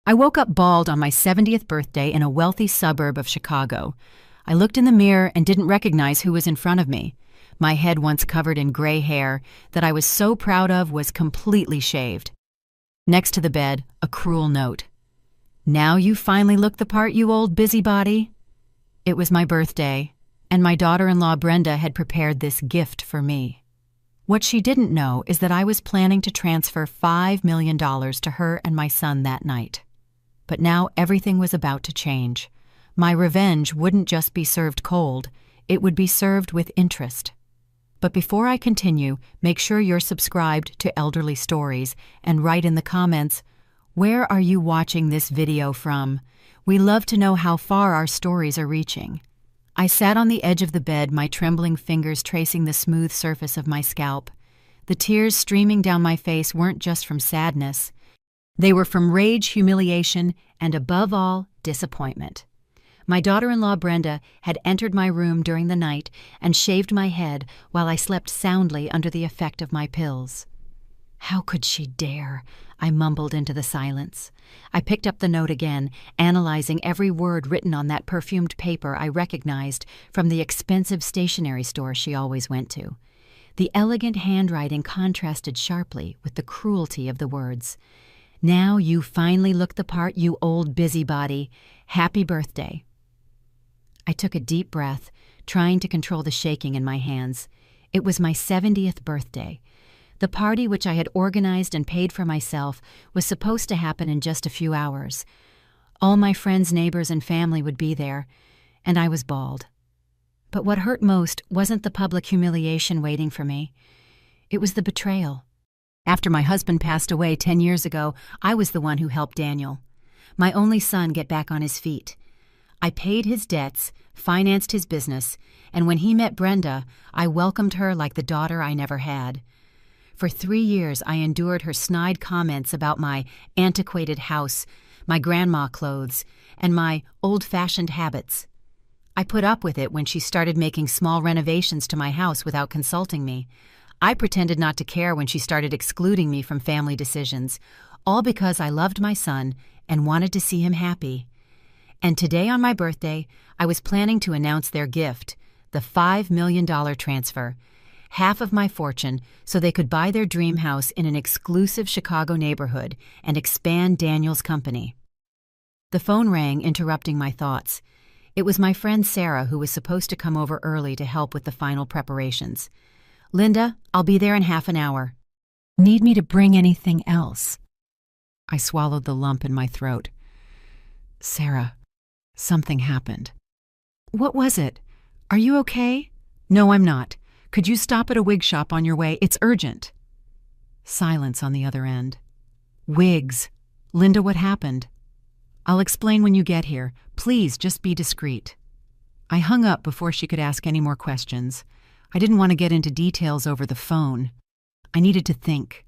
I woke up bald on my 70th birthday in a wealthy suburb of Chicago. I looked in the mirror and didn't recognize who was in front of me. My head, once covered in gray hair that I was so proud of, was completely shaved. Next to the bed, a cruel note. "Now you finally look the part, you old busybody." It was my birthday, and my daughter-in-law Brenda had prepared this gift for me. What she didn't know is that I was planning to transfer $5 million to her and my son that night. But now everything was about to change. My revenge wouldn't just be served cold, it would be served with interest. But before I continue, make sure you're subscribed to Elderly Stories and write in the comments, where are you watching this video from? We love to know how far our stories are reaching. I sat on the edge of the bed, my trembling fingers tracing the smooth surface of my scalp. The tears streaming down my face weren't just from sadness. They were from rage, humiliation, and above all, disappointment. My daughter-in-law Brenda had entered my room during the night and shaved my head while I slept soundly under the effect of my pills. How could she dare? I mumbled into the silence. I picked up the note again, analyzing every word written on that perfumed paper I recognized from the expensive stationery store she always went to. The elegant handwriting contrasted sharply with the cruelty of the words. "Now you finally look the part, you old busybody. Happy birthday." I took a deep breath, trying to control the shaking in my hands. It was my 70th birthday. The party, which I had organized and paid for myself, was supposed to happen in just a few hours. All my friends, neighbors, and family would be there, and I was bald. But what hurt most wasn't the public humiliation waiting for me. It was the betrayal. After my husband passed away 10 years ago, I was the one who helped Daniel, my only son, get back on his feet. I paid his debts, financed his business, and when he met Brenda, I welcomed her like the daughter I never had. For 3 years, I endured her snide comments about my antiquated house, my grandma clothes, and my old-fashioned habits. I put up with it when she started making small renovations to my house without consulting me. I pretended not to care when she started excluding me from family decisions, all because I loved my son and wanted to see him happy. And today on my birthday, I was planning to announce their gift, the $5 million transfer, half of my fortune, so they could buy their dream house in an exclusive Chicago neighborhood and expand Daniel's company. The phone rang, interrupting my thoughts. It was my friend Sarah, who was supposed to come over early to help with the final preparations. "Linda, I'll be there in half an hour." "Need me to bring anything else?" I swallowed the lump in my throat. "Sarah, something happened." "What was it? Are you okay?" "No, I'm not. Could you stop at a wig shop on your way? It's urgent." Silence on the other end. "Wigs. Linda, what happened?" "I'll explain when you get here. Please, just be discreet." I hung up before she could ask any more questions. I didn't want to get into details over the phone. I needed to think,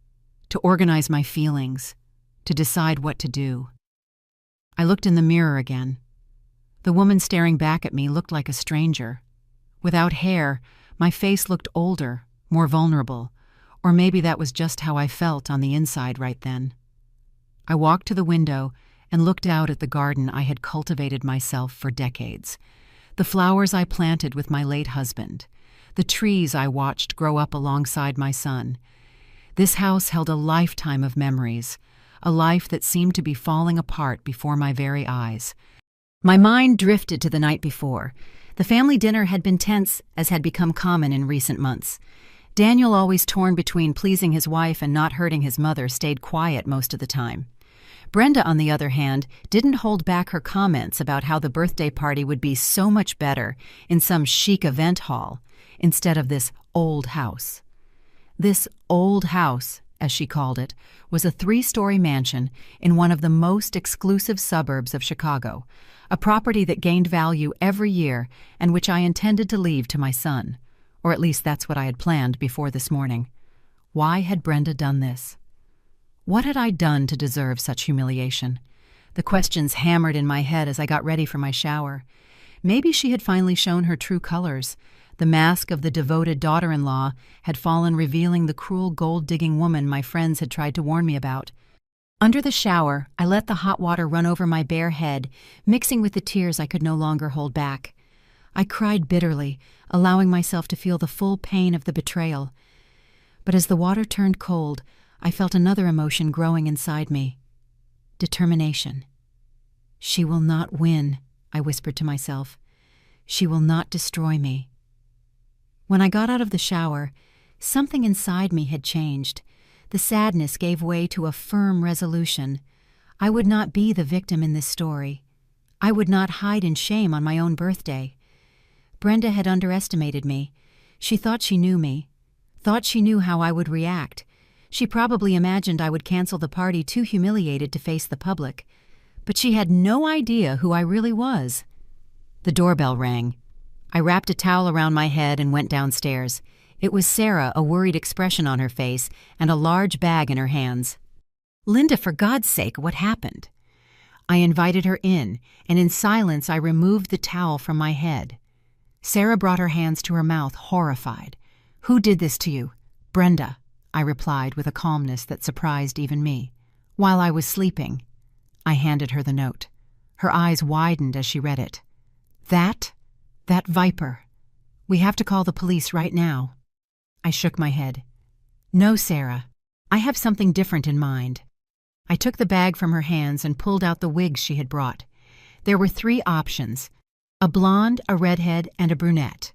to organize my feelings, to decide what to do. I looked in the mirror again. The woman staring back at me looked like a stranger. Without hair, my face looked older, more vulnerable, or maybe that was just how I felt on the inside right then. I walked to the window and looked out at the garden I had cultivated myself for decades, the flowers I planted with my late husband, the trees I watched grow up alongside my son. This house held a lifetime of memories, a life that seemed to be falling apart before my very eyes. My mind drifted to the night before. The family dinner had been tense, as had become common in recent months. Daniel, always torn between pleasing his wife and not hurting his mother, stayed quiet most of the time. Brenda, on the other hand, didn't hold back her comments about how the birthday party would be so much better in some chic event hall instead of this old house. This old house, as she called it, was a 3-story mansion in one of the most exclusive suburbs of Chicago, a property that gained value every year and which I intended to leave to my son, or at least that's what I had planned before this morning. Why had Brenda done this? What had I done to deserve such humiliation? The questions hammered in my head as I got ready for my shower. Maybe she had finally shown her true colors. The mask of the devoted daughter-in-law had fallen, revealing the cruel gold-digging woman my friends had tried to warn me about. Under the shower, I let the hot water run over my bare head, mixing with the tears I could no longer hold back. I cried bitterly, allowing myself to feel the full pain of the betrayal. But as the water turned cold, I felt another emotion growing inside me. Determination. She will not win, I whispered to myself. She will not destroy me. When I got out of the shower, something inside me had changed. The sadness gave way to a firm resolution. I would not be the victim in this story. I would not hide in shame on my own birthday. Brenda had underestimated me. She thought she knew me, thought she knew how I would react. She probably imagined I would cancel the party too humiliated to face the public. But she had no idea who I really was. The doorbell rang. I wrapped a towel around my head and went downstairs. It was Sarah, a worried expression on her face and a large bag in her hands. "Linda, for God's sake, what happened?" I invited her in, and in silence I removed the towel from my head. Sarah brought her hands to her mouth, horrified. "Who did this to you?" "Brenda," I replied with a calmness that surprised even me. "While I was sleeping." I handed her the note. Her eyes widened as she read it. That viper. We have to call the police right now." I shook my head. "No, Sarah. I have something different in mind." I took the bag from her hands and pulled out the wigs she had brought. There were 3 options: a blonde, a redhead, and a brunette.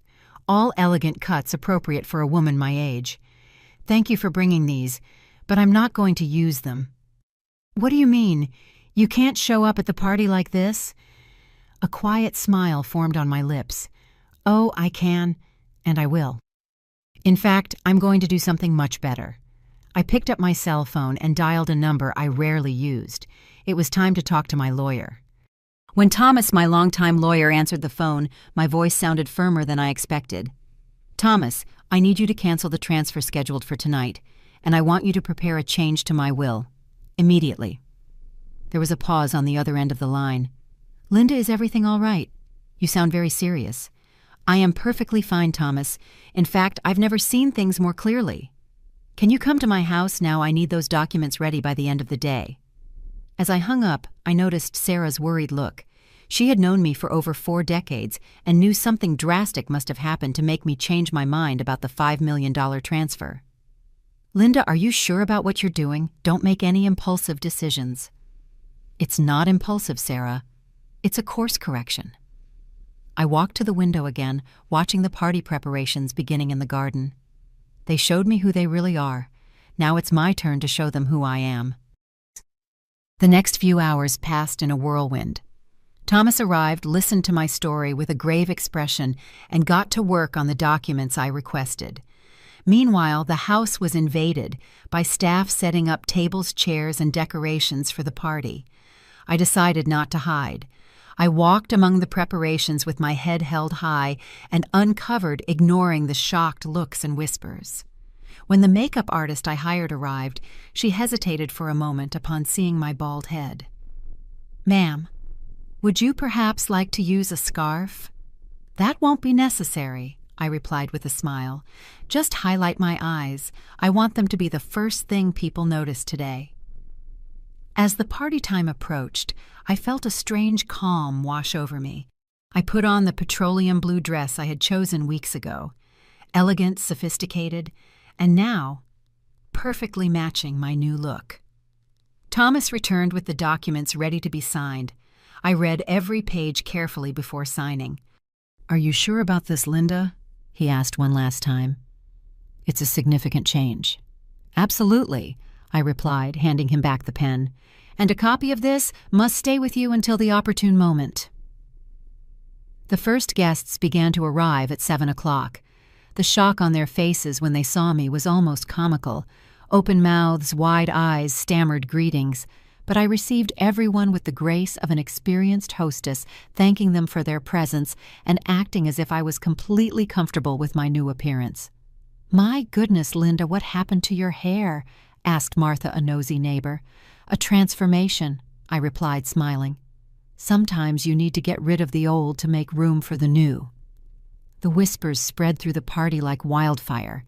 All elegant cuts appropriate for a woman my age. "Thank you for bringing these, but I'm not going to use them." "What do you mean? You can't show up at the party like this?" A quiet smile formed on my lips. "Oh, I can, and I will. In fact, I'm going to do something much better." I picked up my cell phone and dialed a number I rarely used. It was time to talk to my lawyer. When Thomas, my longtime lawyer, answered the phone, my voice sounded firmer than I expected. "Thomas, I need you to cancel the transfer scheduled for tonight, and I want you to prepare a change to my will. Immediately." There was a pause on the other end of the line. "Linda, is everything all right? You sound very serious." "I am perfectly fine, Thomas. In fact, I've never seen things more clearly. Can you come to my house now? I need those documents ready by the end of the day." As I hung up, I noticed Sarah's worried look. She had known me for over 4 decades and knew something drastic must have happened to make me change my mind about the $5 million transfer. "Linda, are you sure about what you're doing? Don't make any impulsive decisions." "It's not impulsive, Sarah. It's a course correction." I walked to the window again, watching the party preparations beginning in the garden. They showed me who they really are. Now it's my turn to show them who I am. The next few hours passed in a whirlwind. Thomas arrived, listened to my story with a grave expression, and got to work on the documents I requested. Meanwhile, the house was invaded by staff setting up tables, chairs, and decorations for the party. I decided not to hide. I walked among the preparations with my head held high and uncovered, ignoring the shocked looks and whispers. When the makeup artist I hired arrived, she hesitated for a moment upon seeing my bald head. "Ma'am, would you perhaps like to use a scarf?" "That won't be necessary," I replied with a smile. "Just highlight my eyes. I want them to be the first thing people notice today." As the party time approached, I felt a strange calm wash over me. I put on the petroleum blue dress I had chosen weeks ago, elegant, sophisticated, and now perfectly matching my new look. Thomas returned with the documents ready to be signed. I read every page carefully before signing. "Are you sure about this, Linda?" he asked one last time. "It's a significant change." "Absolutely," I replied, handing him back the pen. "And a copy of this must stay with you until the opportune moment." The first guests began to arrive at 7 o'clock. The shock on their faces when they saw me was almost comical. Open mouths, wide eyes, stammered greetings. But I received everyone with the grace of an experienced hostess, thanking them for their presence and acting as if I was completely comfortable with my new appearance. "My goodness, Linda, what happened to your hair?" asked Martha, a nosy neighbor. "A transformation," I replied, smiling. "Sometimes you need to get rid of the old to make room for the new." The whispers spread through the party like wildfire.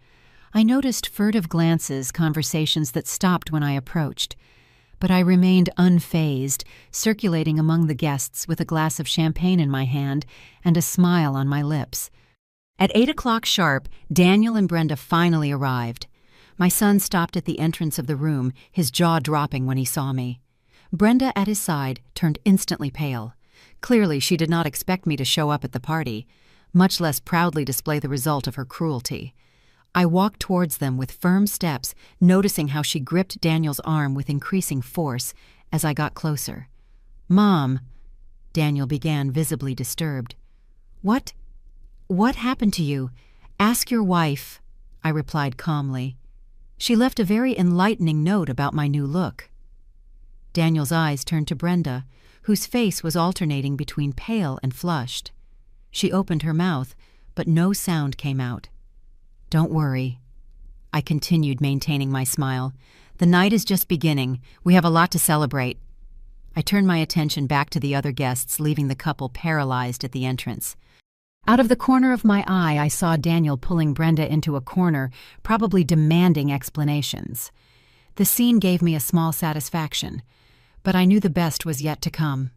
I noticed furtive glances, conversations that stopped when I approached. but I remained unfazed, circulating among the guests with a glass of champagne in my hand and a smile on my lips. At 8 o'clock sharp, Daniel and Brenda finally arrived. My son stopped at the entrance of the room, his jaw dropping when he saw me. Brenda, at his side, turned instantly pale. Clearly, she did not expect me to show up at the party, much less proudly display the result of her cruelty. I walked towards them with firm steps, noticing how she gripped Daniel's arm with increasing force as I got closer. "Mom," Daniel began, visibly disturbed. What happened to you? Ask your wife," I replied calmly. She left a very enlightening note about my new look. Daniel's eyes turned to Brenda, whose face was alternating between pale and flushed. She opened her mouth, but no sound came out. "Don't worry," I continued, maintaining my smile. "The night is just beginning. We have a lot to celebrate." I turned my attention back to the other guests, leaving the couple paralyzed at the entrance. Out of the corner of my eye, I saw Daniel pulling Brenda into a corner, probably demanding explanations. The scene gave me a small satisfaction, but I knew the best was yet to come.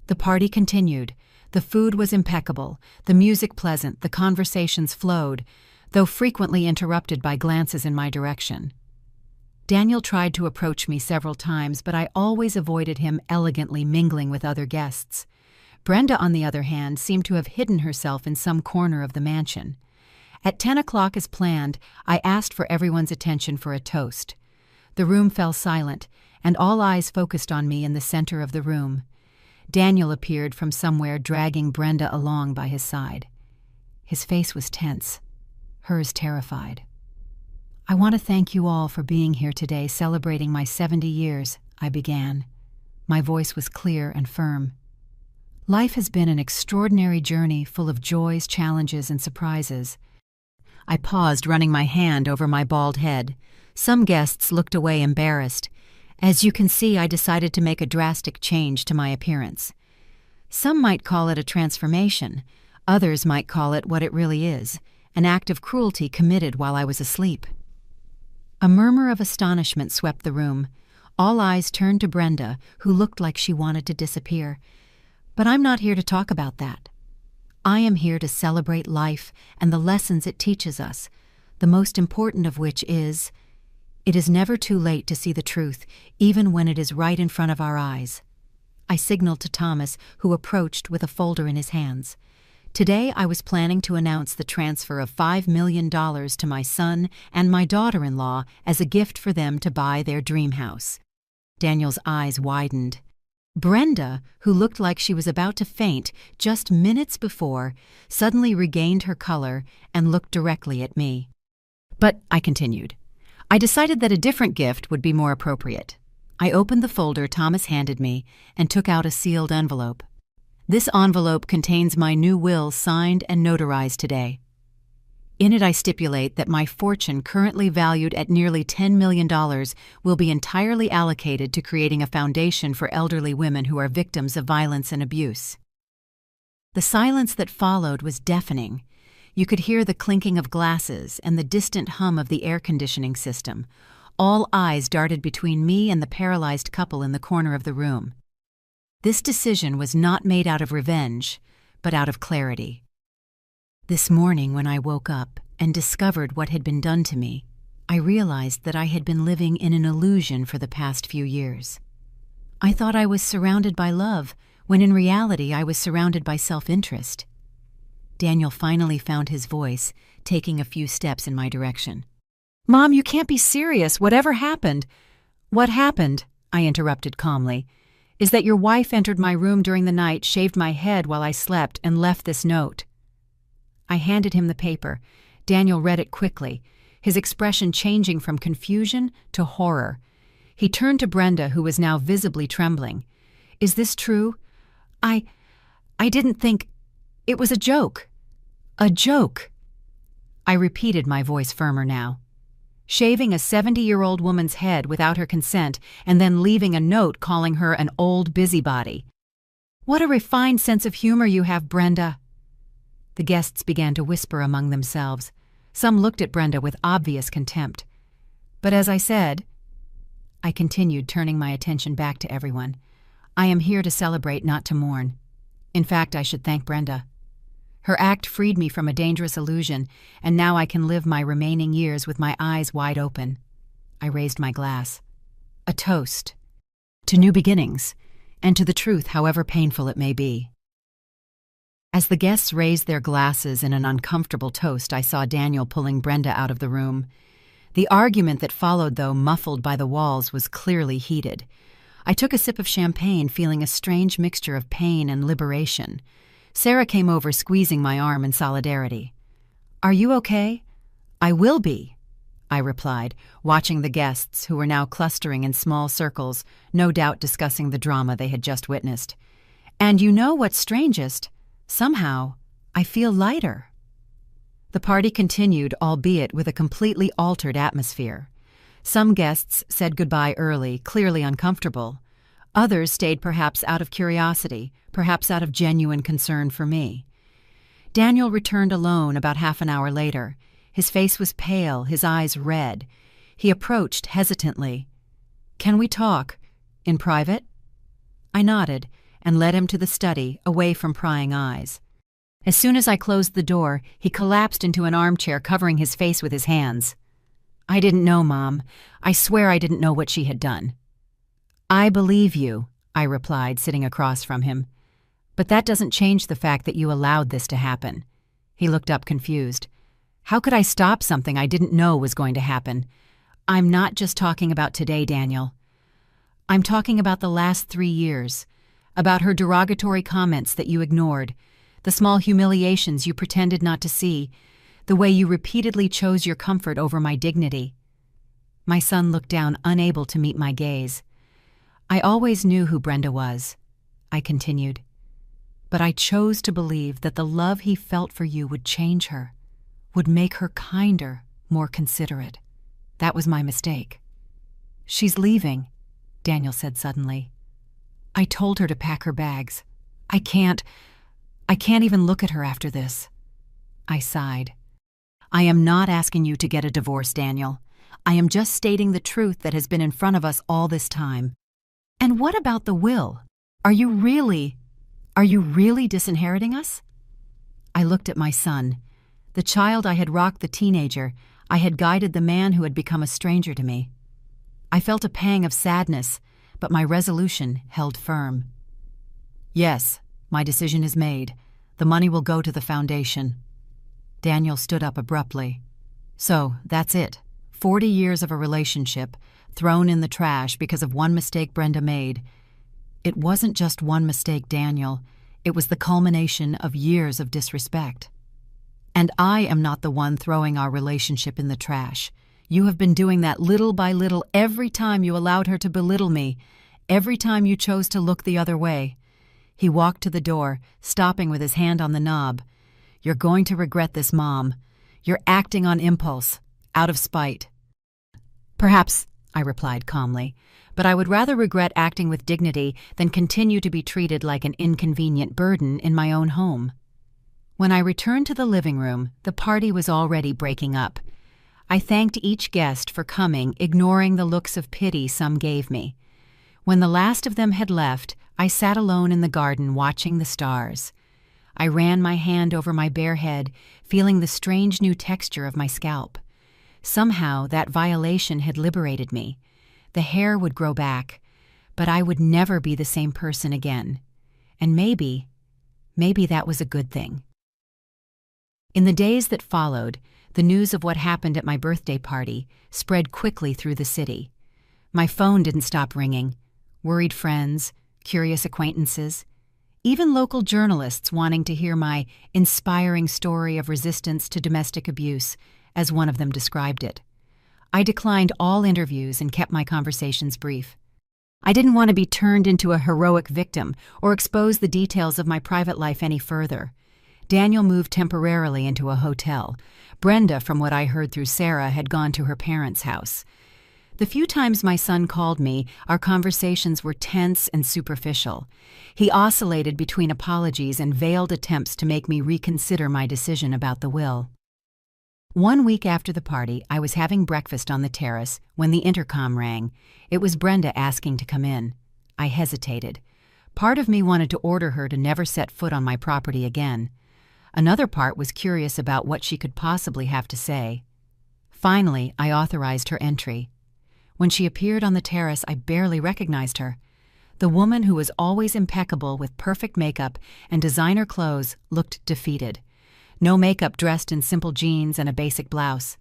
The party continued. The food was impeccable, the music pleasant, the conversations flowed, though frequently interrupted by glances in my direction. Daniel tried to approach me several times, but I always avoided him, elegantly mingling with other guests. Brenda, on the other hand, seemed to have hidden herself in some corner of the mansion. At 10 o'clock as planned, I asked for everyone's attention for a toast. The room fell silent, and all eyes focused on me in the center of the room. Daniel appeared from somewhere, dragging Brenda along by his side. His face was tense, hers terrified. "I want to thank you all for being here today, celebrating my 70 years, I began. My voice was clear and firm. "Life has been an extraordinary journey full of joys, challenges, and surprises." I paused, running my hand over my bald head. Some guests looked away embarrassed. As you can see, I decided to make a drastic change to my appearance. Some might call it a transformation. Others might call it what it really is, an act of cruelty committed while I was asleep. A murmur of astonishment swept the room. All eyes turned to Brenda, who looked like she wanted to disappear. But I'm not here to talk about that. I am here to celebrate life and the lessons it teaches us, the most important of which is, it is never too late to see the truth, even when it is right in front of our eyes. I signaled to Thomas, who approached with a folder in his hands. Today I was planning to announce the transfer of $5 million to my son and my daughter-in-law as a gift for them to buy their dream house. Daniel's eyes widened. Brenda, who looked like she was about to faint just minutes before, suddenly regained her color and looked directly at me. "But," I continued, "I decided that a different gift would be more appropriate." I opened the folder Thomas handed me and took out a sealed envelope. "This envelope contains my new will signed and notarized today. In it I stipulate that my fortune, currently valued at nearly $10 million, will be entirely allocated to creating a foundation for elderly women who are victims of violence and abuse." The silence that followed was deafening. You could hear the clinking of glasses and the distant hum of the air conditioning system. All eyes darted between me and the paralyzed couple in the corner of the room. This decision was not made out of revenge, but out of clarity. This morning, when I woke up and discovered what had been done to me, I realized that I had been living in an illusion for the past few years. I thought I was surrounded by love, when in reality I was surrounded by self-interest. Daniel finally found his voice, taking a few steps in my direction. "Mom, you can't be serious. Whatever happened?" "What happened," I interrupted calmly, "is that your wife entered my room during the night, shaved my head while I slept, and left this note." I handed him the paper. Daniel read it quickly, his expression changing from confusion to horror. He turned to Brenda, who was now visibly trembling. "Is this true? I didn't think... It was a joke. A joke." I repeated, my voice firmer now. "Shaving a 70-year-old woman's head without her consent and then leaving a note calling her an old busybody. What a refined sense of humor you have, Brenda." The guests began to whisper among themselves. Some looked at Brenda with obvious contempt. But as I said, I continued, turning my attention back to everyone. I am here to celebrate, not to mourn. In fact, I should thank Brenda. Her act freed me from a dangerous illusion, and now I can live my remaining years with my eyes wide open. I raised my glass. A toast. To new beginnings, and to the truth, however painful it may be. As the guests raised their glasses in an uncomfortable toast, I saw Daniel pulling Brenda out of the room. The argument that followed, though muffled by the walls, was clearly heated. I took a sip of champagne, feeling a strange mixture of pain and liberation. Sarah came over, squeezing my arm in solidarity. "Are you okay?" "I will be," I replied, watching the guests, who were now clustering in small circles, no doubt discussing the drama they had just witnessed. "And you know what's strangest? Somehow, I feel lighter." The party continued, albeit with a completely altered atmosphere. Some guests said goodbye early, clearly uncomfortable. Others stayed, perhaps out of curiosity, perhaps out of genuine concern for me. Daniel returned alone about half an hour later. His face was pale, his eyes red. He approached hesitantly. "Can we talk? In private?" I nodded and led him to the study, away from prying eyes. As soon as I closed the door, he collapsed into an armchair, covering his face with his hands. "I didn't know, Mom. I swear I didn't know what she had done." "I believe you," I replied, sitting across from him. "But that doesn't change the fact that you allowed this to happen." He looked up confused. "How could I stop something I didn't know was going to happen?" "I'm not just talking about today, Daniel. I'm talking about the last 3 years, about her derogatory comments that you ignored, the small humiliations you pretended not to see, the way you repeatedly chose your comfort over my dignity." My son looked down, unable to meet my gaze. "I always knew who Brenda was," I continued. "But I chose to believe that the love he felt for you would change her, would make her kinder, more considerate. That was my mistake." "She's leaving," Daniel said suddenly. "I told her to pack her bags. I can't even look at her after this." I sighed. "I am not asking you to get a divorce, Daniel. I am just stating the truth that has been in front of us all this time." "And what about the will? Are you really disinheriting us?" I looked at my son. The child I had rocked, the teenager I had guided, the man who had become a stranger to me. I felt a pang of sadness, but my resolution held firm. "Yes, my decision is made. The money will go to the foundation." Daniel stood up abruptly. "So, that's it. 40 years of a relationship, thrown in the trash because of one mistake Brenda made. It wasn't just one mistake, Daniel. It was the culmination of years of disrespect. And I am not the one throwing our relationship in the trash. You have been doing that little by little every time you allowed her to belittle me, every time you chose to look the other way." He walked to the door, stopping with his hand on the knob. "You're going to regret this, Mom. You're acting on impulse, out of spite." "Perhaps," I replied calmly, "but I would rather regret acting with dignity than continue to be treated like an inconvenient burden in my own home." When I returned to the living room, the party was already breaking up. I thanked each guest for coming, ignoring the looks of pity some gave me. When the last of them had left, I sat alone in the garden watching the stars. I ran my hand over my bare head, feeling the strange new texture of my scalp. Somehow that violation had liberated me. The hair would grow back, but I would never be the same person again. And maybe that was a good thing. In the days that followed, the news of what happened at my birthday party spread quickly through the city. My phone didn't stop ringing. Worried friends, curious acquaintances, even local journalists wanting to hear my inspiring story of resistance to domestic abuse, as one of them described it. I declined all interviews and kept my conversations brief. I didn't want to be turned into a heroic victim or expose the details of my private life any further. Daniel moved temporarily into a hotel. Brenda, from what I heard through Sarah, had gone to her parents' house. The few times my son called me, our conversations were tense and superficial. He oscillated between apologies and veiled attempts to make me reconsider my decision about the will. 1 week after the party, I was having breakfast on the terrace when the intercom rang. It was Brenda asking to come in. I hesitated. Part of me wanted to order her to never set foot on my property again. Another part was curious about what she could possibly have to say. Finally, I authorized her entry. When she appeared on the terrace, I barely recognized her. The woman who was always impeccable with perfect makeup and designer clothes looked defeated. No makeup, dressed in simple jeans and a basic blouse.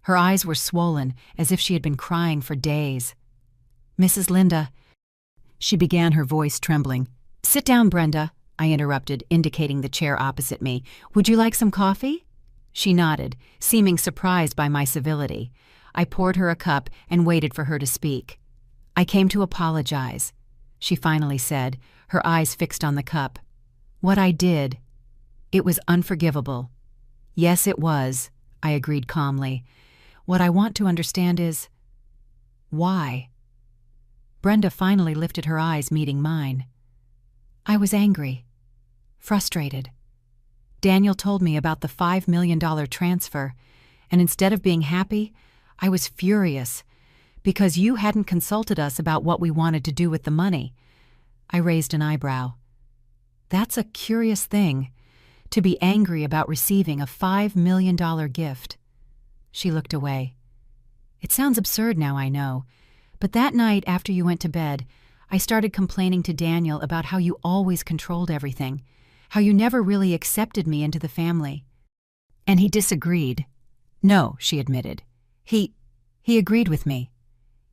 Her eyes were swollen, as if she had been crying for days. "Mrs. Linda," she began, her voice trembling. "Sit down, Brenda," I interrupted, indicating the chair opposite me. "Would you like some coffee?" She nodded, seeming surprised by my civility. I poured her a cup and waited for her to speak. "I came to apologize," she finally said, her eyes fixed on the cup. "What I did, it was unforgivable." "Yes, it was," I agreed calmly. "What I want to understand is, why?" Brenda finally lifted her eyes, meeting mine. "I was angry, frustrated. Daniel told me about the $5 million transfer, and instead of being happy, I was furious, because you hadn't consulted us about what we wanted to do with the money." I raised an eyebrow. "That's a curious thing, to be angry about receiving a $5 million gift." She looked away. "It sounds absurd now, I know, but that night after you went to bed, I started complaining to Daniel about how you always controlled everything, how you never really accepted me into the family. And he disagreed." "No," she admitted. He agreed with me.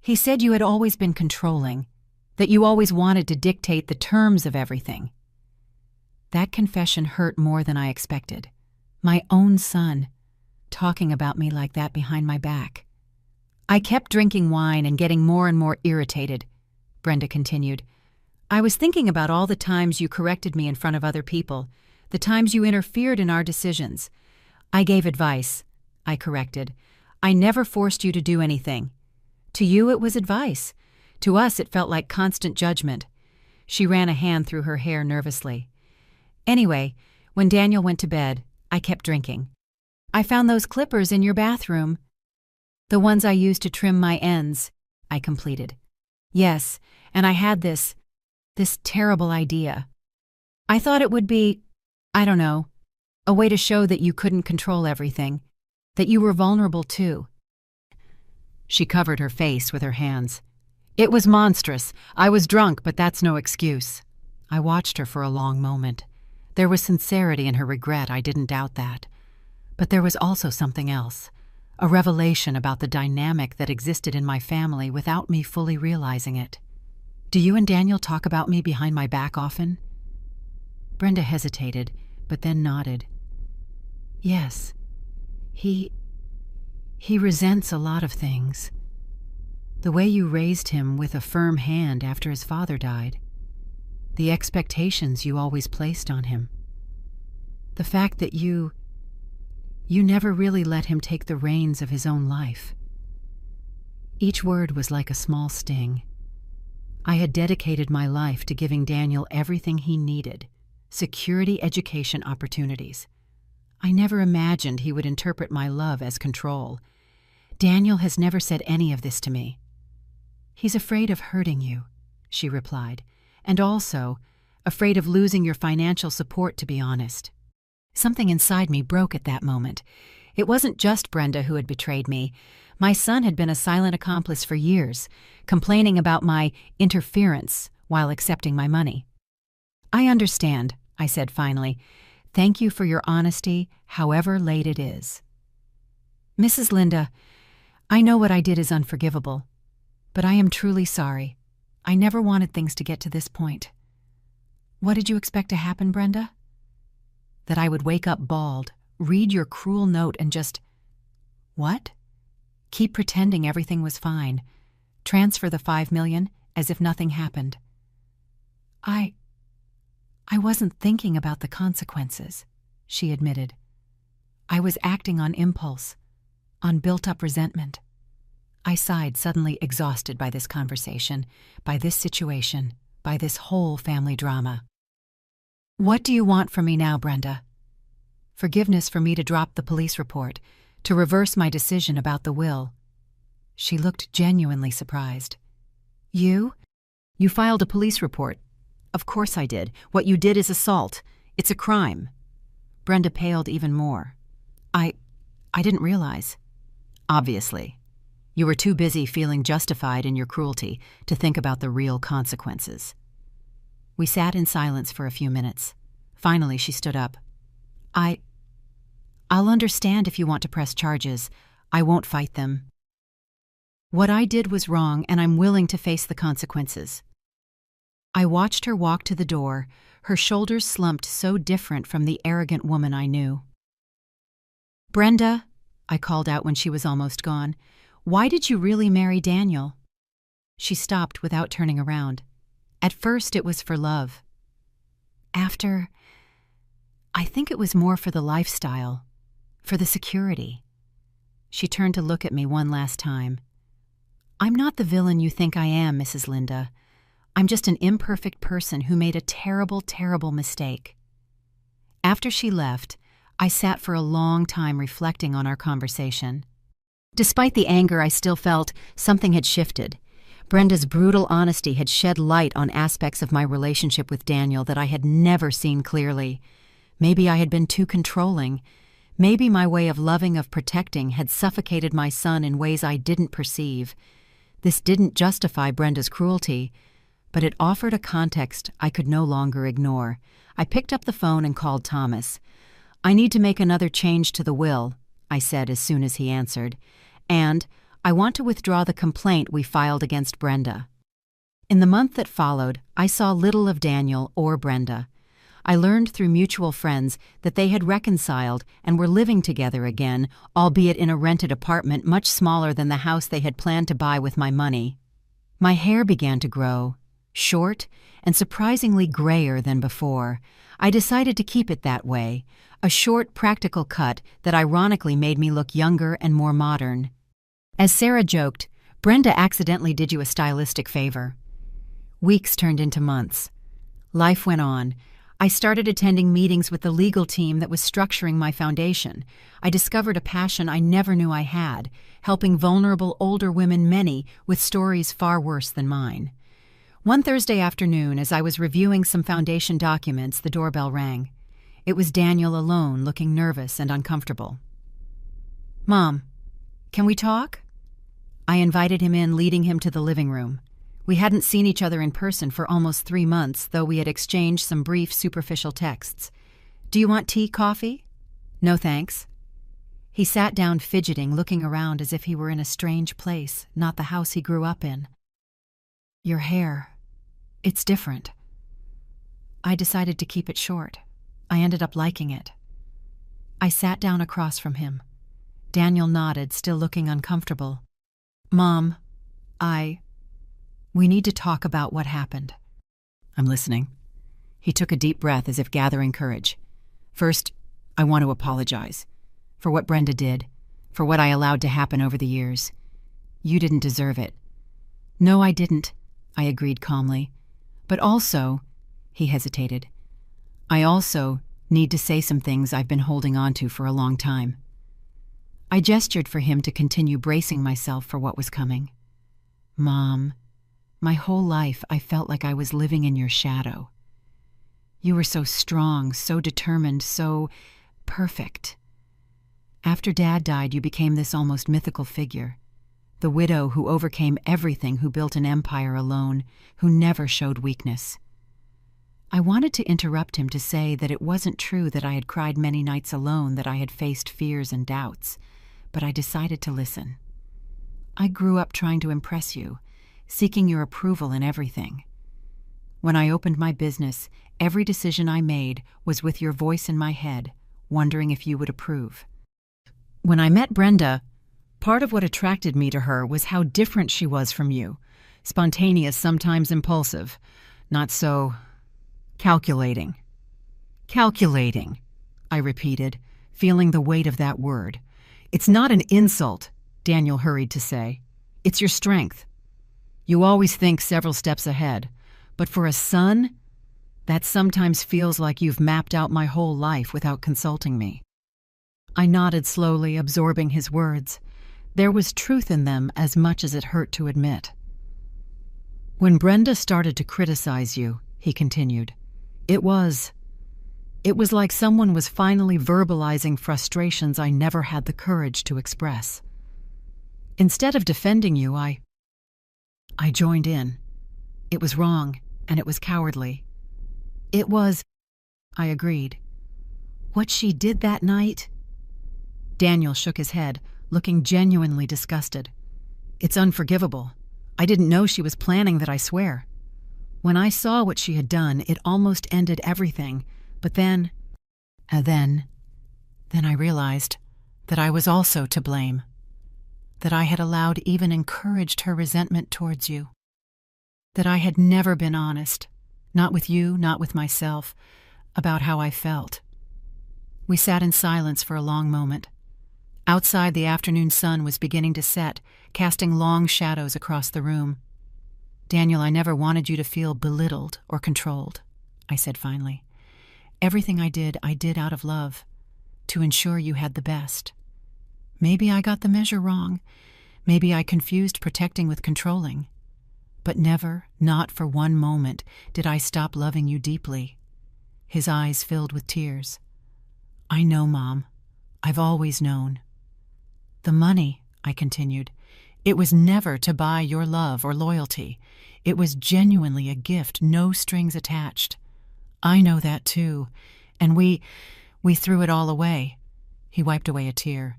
He said you had always been controlling, that you always wanted to dictate the terms of everything." That confession hurt more than I expected. My own son, talking about me like that behind my back. "I kept drinking wine and getting more and more irritated," Brenda continued. "I was thinking about all the times you corrected me in front of other people, the times you interfered in our decisions. I gave advice," I corrected. "I never forced you to do anything. To you it was advice. To us it felt like constant judgment." She ran a hand through her hair nervously. "Anyway, when Daniel went to bed, I kept drinking. I found those clippers in your bathroom. The ones I used to trim my ends," I completed. "Yes, and I had this terrible idea. I thought it would be, I don't know, a way to show that you couldn't control everything, that you were vulnerable too." She covered her face with her hands. "It was monstrous. I was drunk, but that's no excuse." I watched her for a long moment. There was sincerity in her regret, I didn't doubt that. But there was also something else, a revelation about the dynamic that existed in my family without me fully realizing it. "Do you and Daniel talk about me behind my back often?" Brenda hesitated, but then nodded. "Yes. He resents a lot of things. The way you raised him with a firm hand after his father died. The expectations you always placed on him. The fact that you never really let him take the reins of his own life." Each word was like a small sting. I had dedicated my life to giving Daniel everything he needed, security, education, opportunities. I never imagined he would interpret my love as control. "Daniel has never said any of this to me." "He's afraid of hurting you," she replied, "and also afraid of losing your financial support, to be honest." Something inside me broke at that moment. It wasn't just Brenda who had betrayed me. My son had been a silent accomplice for years, complaining about my interference while accepting my money. "I understand," I said finally. "Thank you for your honesty, however late it is." "Mrs. Linda, I know what I did is unforgivable, but I am truly sorry. I never wanted things to get to this point." "What did you expect to happen, Brenda?" "That I would wake up bald, read your cruel note and just..." "What?" "Keep pretending everything was fine. Transfer the $5 million as if nothing happened." I wasn't thinking about the consequences," she admitted. "I was acting on impulse, on built-up resentment." I sighed, suddenly exhausted by this conversation, by this situation, by this whole family drama. "What do you want from me now, Brenda?" "Forgiveness for me to drop the police report, to reverse my decision about the will. She looked genuinely surprised. You? You filed a police report. Of course I did. What you did is assault. It's a crime. Brenda paled even more. I didn't realize. Obviously. You were too busy feeling justified in your cruelty to think about the real consequences. We sat in silence for a few minutes. Finally, she stood up. I'll understand if you want to press charges. I won't fight them. What I did was wrong, and I'm willing to face the consequences. I watched her walk to the door, her shoulders slumped so different from the arrogant woman I knew. Brenda, I called out when she was almost gone, why did you really marry Daniel? She stopped without turning around. At first it was for love. After, I think it was more for the lifestyle, for the security. She turned to look at me one last time. I'm not the villain you think I am, Mrs. Linda. I'm just an imperfect person who made a terrible, terrible mistake. After she left, I sat for a long time reflecting on our conversation. Despite the anger I still felt, something had shifted. Brenda's brutal honesty had shed light on aspects of my relationship with Daniel that I had never seen clearly. Maybe I had been too controlling. Maybe my way of loving, of protecting, had suffocated my son in ways I didn't perceive. This didn't justify Brenda's cruelty, but it offered a context I could no longer ignore. I picked up the phone and called Thomas. I need to make another change to the will, I said as soon as he answered, and I want to withdraw the complaint we filed against Brenda. In the month that followed, I saw little of Daniel or Brenda. I learned through mutual friends that they had reconciled and were living together again, albeit in a rented apartment much smaller than the house they had planned to buy with my money. My hair began to grow, short and surprisingly grayer than before. I decided to keep it that way, a short, practical cut that ironically made me look younger and more modern. As Sarah joked, Brenda accidentally did you a stylistic favor. Weeks turned into months. Life went on. I started attending meetings with the legal team that was structuring my foundation. I discovered a passion I never knew I had, helping vulnerable older women, many with stories far worse than mine. One Thursday afternoon, as I was reviewing some foundation documents, the doorbell rang. It was Daniel alone, looking nervous and uncomfortable. Mom, can we talk? I invited him in, leading him to the living room. We hadn't seen each other in person for almost 3 months, though we had exchanged some brief, superficial texts. Do you want tea, coffee? No, thanks. He sat down fidgeting, looking around as if he were in a strange place, not the house he grew up in. Your hair. It's different. I decided to keep it short. I ended up liking it. I sat down across from him. Daniel nodded, still looking uncomfortable. Mom, we need to talk about what happened. I'm listening. He took a deep breath as if gathering courage. First, I want to apologize for what Brenda did, for what I allowed to happen over the years. You didn't deserve it. No, I didn't, I agreed calmly. But also, he hesitated, I also need to say some things I've been holding on to for a long time. I gestured for him to continue, bracing myself for what was coming. Mom, my whole life I felt like I was living in your shadow. You were so strong, so determined, so perfect. After Dad died, you became this almost mythical figure. The widow who overcame everything, who built an empire alone, who never showed weakness. I wanted to interrupt him to say that it wasn't true that I had cried many nights alone, that I had faced fears and doubts, but I decided to listen. I grew up trying to impress you, seeking your approval in everything. When I opened my business, every decision I made was with your voice in my head, wondering if you would approve. When I met Brenda, part of what attracted me to her was how different she was from you. Spontaneous, sometimes impulsive. Not so calculating. Calculating, I repeated, feeling the weight of that word. It's not an insult, Daniel hurried to say. It's your strength. You always think several steps ahead, but for a son, that sometimes feels like you've mapped out my whole life without consulting me. I nodded slowly, absorbing his words. There was truth in them as much as it hurt to admit. When Brenda started to criticize you, he continued, it was like someone was finally verbalizing frustrations I never had the courage to express. Instead of defending you, I joined in. It was wrong, and it was cowardly. I agreed. What she did that night? Daniel shook his head, looking genuinely disgusted. It's unforgivable. I didn't know she was planning that, I swear. When I saw what she had done, it almost ended everything. But then I realized that I was also to blame. That I had allowed, even encouraged her resentment towards you. That I had never been honest, not with you, not with myself, about how I felt. We sat in silence for a long moment. Outside, the afternoon sun was beginning to set, casting long shadows across the room. Daniel, I never wanted you to feel belittled or controlled, I said finally. Everything I did out of love, to ensure you had the best. Maybe I got the measure wrong. Maybe I confused protecting with controlling. But never, not for one moment, did I stop loving you deeply. His eyes filled with tears. I know, Mom. I've always known. The money, I continued, it was never to buy your love or loyalty. It was genuinely a gift, no strings attached. I know that too, and we threw it all away. He wiped away a tear.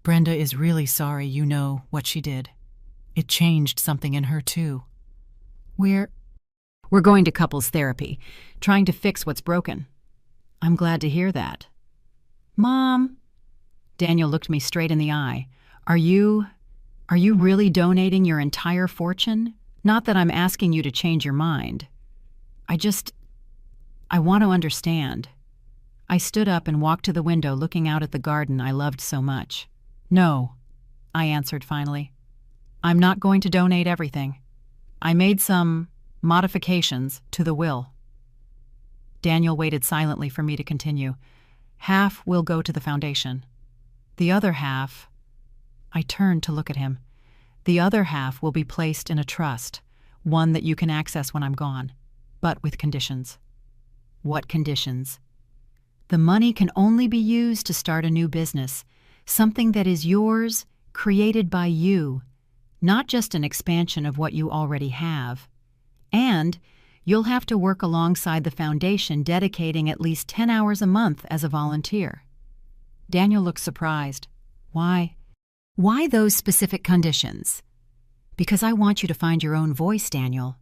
Brenda is really sorry you know what she did. It changed something in her too. We're going to couples therapy, trying to fix what's broken. I'm glad to hear that. Mom, Daniel looked me straight in the eye. Are you really donating your entire fortune? Not that I'm asking you to change your mind. I want to understand. I stood up and walked to the window, looking out at the garden I loved so much. No, I answered finally. I'm not going to donate everything. I made some modifications to the will. Daniel waited silently for me to continue. Half will go to the foundation. The other half, I turned to look at him. The other half will be placed in a trust, one that you can access when I'm gone, but with conditions. What conditions? The money can only be used to start a new business, something that is yours, created by you, not just an expansion of what you already have. And you'll have to work alongside the foundation, dedicating at least 10 hours a month as a volunteer. Daniel looked surprised. Why? Why those specific conditions? Because I want you to find your own voice, Daniel.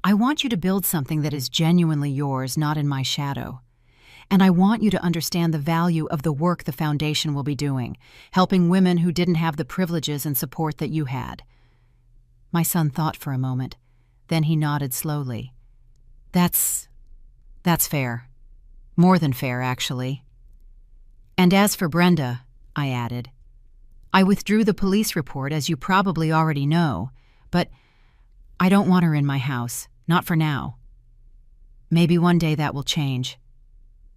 I want you to build something that is genuinely yours, not in my shadow. And I want you to understand the value of the work the foundation will be doing, helping women who didn't have the privileges and support that you had. My son thought for a moment. Then he nodded slowly. That's fair. More than fair, actually. And as for Brenda, I added, I withdrew the police report, as you probably already know, but I don't want her in my house, not for now. Maybe one day that will change,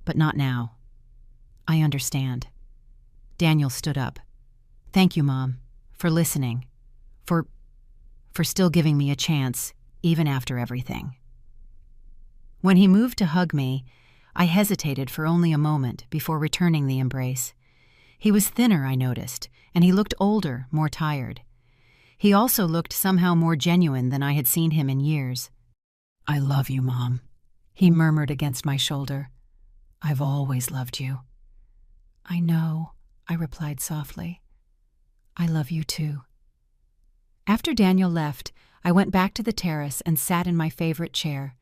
but not now. I understand. Daniel stood up. Thank you, Mom, for listening, for still giving me a chance, even after everything. When he moved to hug me, I hesitated for only a moment before returning the embrace. He was thinner, I noticed, and he looked older, more tired. He also looked somehow more genuine than I had seen him in years. I love you, Mom, he murmured against my shoulder. I've always loved you. I know, I replied softly. I love you too. After Daniel left, I went back to the terrace and sat in my favorite chair.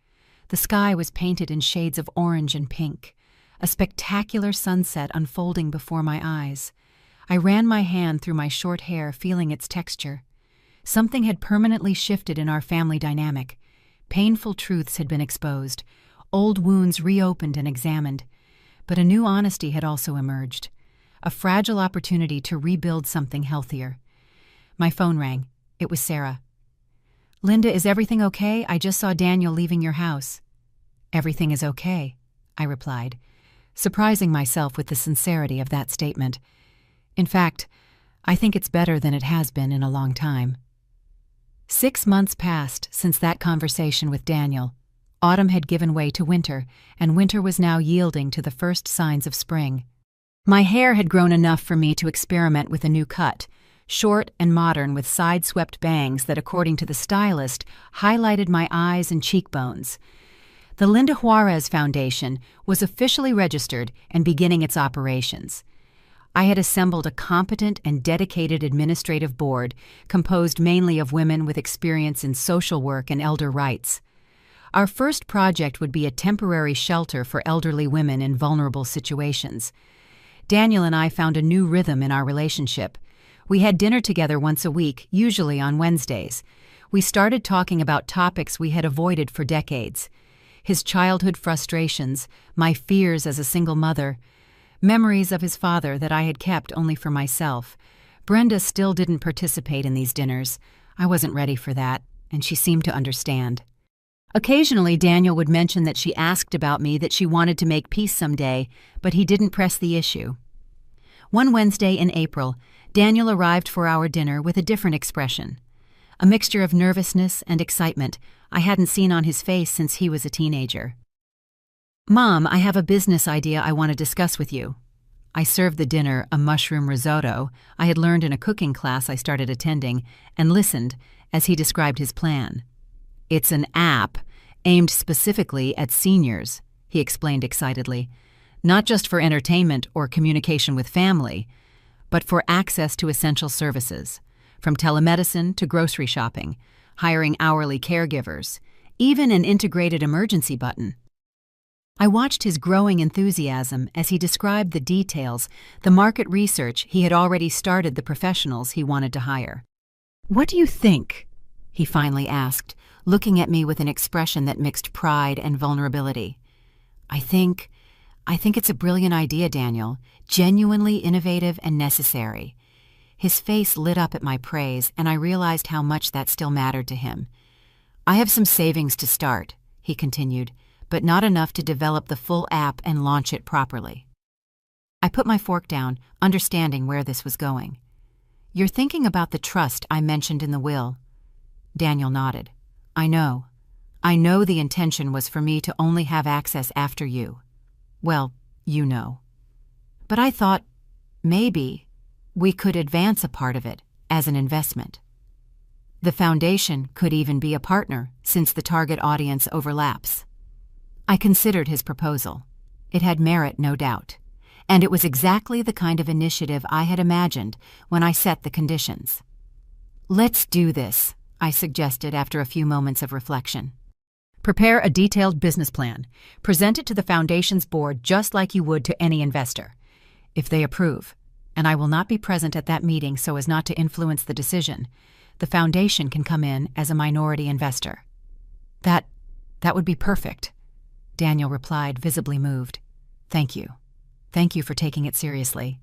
The sky was painted in shades of orange and pink, a spectacular sunset unfolding before my eyes. I ran my hand through my short hair, feeling its texture. Something had permanently shifted in our family dynamic. Painful truths had been exposed, old wounds reopened and examined. But a new honesty had also emerged, a fragile opportunity to rebuild something healthier. My phone rang. It was Sarah. Linda, is everything okay? I just saw Daniel leaving your house. Everything is okay, I replied. surprising myself with the sincerity of that statement. In fact, I think it's better than it has been in a long time. 6 months passed since that conversation with Daniel. Autumn had given way to winter, and winter was now yielding to the first signs of spring. My hair had grown enough for me to experiment with a new cut, short and modern with side-swept bangs that, according to the stylist, highlighted my eyes and cheekbones. The Linda Juarez Foundation was officially registered and beginning its operations. I had assembled a competent and dedicated administrative board composed mainly of women with experience in social work and elder rights. Our first project would be a temporary shelter for elderly women in vulnerable situations. Daniel and I found a new rhythm in our relationship. We had dinner together once a week, usually on Wednesdays. We started talking about topics we had avoided for decades. His childhood frustrations, my fears as a single mother, memories of his father that I had kept only for myself. Brenda still didn't participate in these dinners. I wasn't ready for that, and she seemed to understand. Occasionally, Daniel would mention that she asked about me, that she wanted to make peace someday, but he didn't press the issue. One Wednesday in April, Daniel arrived for our dinner with a different expression. A mixture of nervousness and excitement I hadn't seen on his face since he was a teenager. "Mom, I have a business idea I want to discuss with you." I served the dinner a mushroom risotto I had learned in a cooking class I started attending, and listened as he described his plan. "It's an app aimed specifically at seniors," he explained excitedly. "Not just for entertainment or communication with family, but for access to essential services, from telemedicine to grocery shopping, hiring hourly caregivers, even an integrated emergency button." I watched his growing enthusiasm as he described the details, the market research he had already started, the professionals he wanted to hire. "What do you think?" he finally asked, looking at me with an expression that mixed pride and vulnerability. I think it's a brilliant idea, Daniel, genuinely innovative and necessary." His face lit up at my praise, and I realized how much that still mattered to him. "I have some savings to start," he continued, "but not enough to develop the full app and launch it properly." I put my fork down, understanding where this was going. "You're thinking about the trust I mentioned in the will." Daniel nodded. I know the intention was for me to only have access after you. Well, you know. But I thought, maybe we could advance a part of it as an investment. The foundation could even be a partner, since the target audience overlaps." I considered his proposal. It had merit, no doubt, and it was exactly the kind of initiative I had imagined when I set the conditions. "Let's do this," I suggested after a few moments of reflection. "Prepare a detailed business plan. Present it to the Foundation's board just like you would to any investor. If they approve, and I will not be present at that meeting so as not to influence the decision, the Foundation can come in as a minority investor." That would be perfect," Daniel replied, visibly moved. Thank you. Thank you for taking it seriously."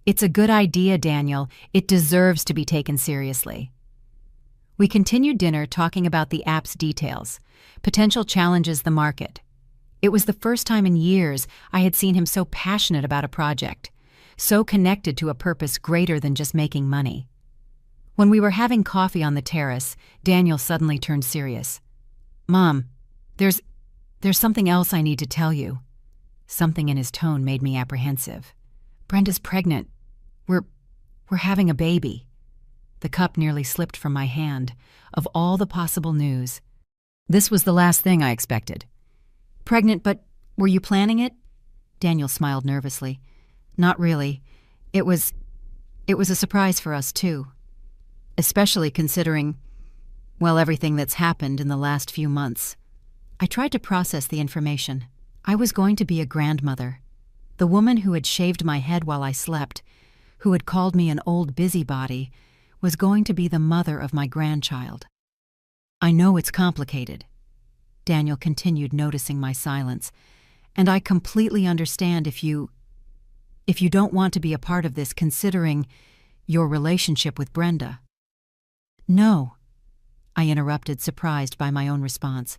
"It's a good idea, Daniel. It deserves to be taken seriously." We continued dinner talking about the app's details, potential challenges, the market. It was the first time in years I had seen him so passionate about a project, so connected to a purpose greater than just making money. When we were having coffee on the terrace, Daniel suddenly turned serious. "Mom, there's something else I need to tell you." Something in his tone made me apprehensive. "Brenda's pregnant. We're having a baby." The cup nearly slipped from my hand. Of all the possible news, this was the last thing I expected. "Pregnant, but were you planning it?" Daniel smiled nervously. "Not really. It was a surprise for us, too. Especially considering, well, everything that's happened in the last few months." I tried to process the information. I was going to be a grandmother. The woman who had shaved my head while I slept, who had called me an old busybody, was going to be the mother of my grandchild. "I know it's complicated," Daniel continued, noticing my silence, "and I completely understand if you don't want to be a part of this, considering your relationship with Brenda." "No," I interrupted, surprised by my own response.